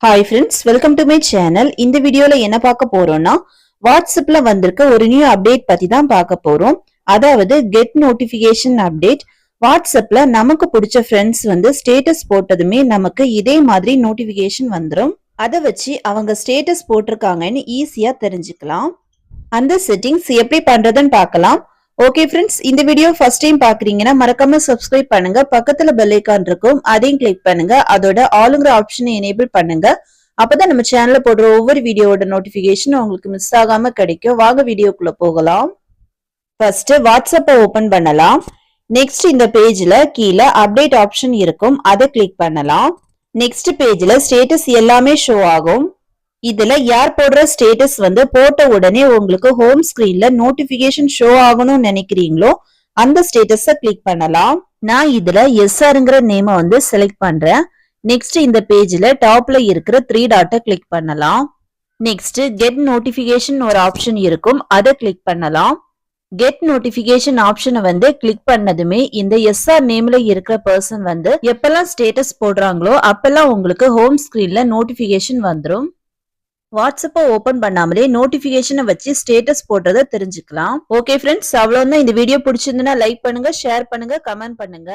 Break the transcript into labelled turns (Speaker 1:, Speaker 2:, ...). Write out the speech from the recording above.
Speaker 1: Hi friends, welcome to my channel. இந்த வீடியோல என்ன பார்க்க போறோம்னா வாட்ஸ்அப்ல வந்திருக்க ஒரு நியூ அப்டேட் பத்தி தான் பார்க்க போறோம். அதாவது கெட் நோட்டிபிகேஷன் அப்டேட். வாட்ஸ்அப்ல நமக்கு பிடிச்ச ஃப்ரெண்ட்ஸ் வந்து ஸ்டேட்டஸ் போட்டதுமே நமக்கு இதே மாதிரி நோட்டிபிகேஷன் வந்துரும். அதை வச்சு அவங்க ஸ்டேட்டஸ் போட்டிருக்காங்கன்னு ஈஸியா தெரிஞ்சுக்கலாம். அந்த செட்டிங்ஸ் எப்படி பண்றதுன்னு பார்க்கலாம். ஓகே ஃப்ரெண்ட்ஸ், இந்த வீடியோ ஃபர்ஸ்ட் டைம் பாக்குறீங்கன்னா மறக்காம சப்ஸ்கிரைப் பண்ணுங்க. பக்கத்துல பெல் ஐகான் இருக்கும், அதையும் கிளிக் பண்ணுங்க. அதோட ஆளுங்கிற ஆப்ஷனை எனேபிள் பண்ணுங்க. அப்பதான் நம்ம சேனல்ல போடுற ஒவ்வொரு வீடியோவோட நோட்டிபிகேஷன் உங்களுக்கு மிஸ் ஆகாம கிடைக்கும். வாங்க வீடியோக்குள்ள போகலாம். ஃபர்ஸ்ட் வாட்ஸ்அப்பை ஓபன் பண்ணலாம். நெக்ஸ்ட் இந்த பேஜ்ல கீழே அப்டேட் ஆப்ஷன் இருக்கும், அதை கிளிக் பண்ணலாம். நெக்ஸ்ட் பேஜ்ல ஸ்டேட்டஸ் எல்லாமே ஷோ ஆகும். இதுல யார் போடுற ஸ்டேட்டஸ் வந்து போட்ட உடனே உங்களுக்கு ஹோம் ஸ்கிரீன்ல நோட்டிபிகேஷன் ஷோ ஆகணும்னு நினைக்கிறீங்களோ அந்த ஸ்டேட்டஸ கிளிக் பண்ணலாம். நான் இதுல எஸ்ஆர்ங்கிற நேம வந்து செலக்ட் பண்றேன். நெக்ஸ்ட் இந்த பேஜ்ல டாப்ல இருக்கிற 3 டாட்டை கிளிக் பண்ணலாம். நெக்ஸ்ட் கெட் நோட்டிபிகேஷன் ஒரு ஆப்ஷன் இருக்கும், அதை கிளிக் பண்ணலாம். கெட் நோட்டிபிகேஷன் ஆப்ஷனை வந்து கிளிக் பண்ணதுமே இந்த எஸ்ஆர் நேம்ல இருக்கிற பர்சன் வந்து எப்பெல்லாம் ஸ்டேட்டஸ் போடுறாங்களோ அப்பெல்லாம் உங்களுக்கு ஹோம் ஸ்கிரீன்ல நோட்டிபிகேஷன் வந்துடும். வாட்ஸ்அப்பை ஓபன் பண்ணாமலே நோட்டிபிகேஷனை வச்சு ஸ்டேட்டஸ் போடுறத தெரிஞ்சுக்கலாம். ஓகே ஃப்ரெண்ட்ஸ், அவ்வளவுதான். இந்த வீடியோ பிடிச்சிருந்தா லைக் பண்ணுங்க, ஷேர் பண்ணுங்க, கமெண்ட் பண்ணுங்க.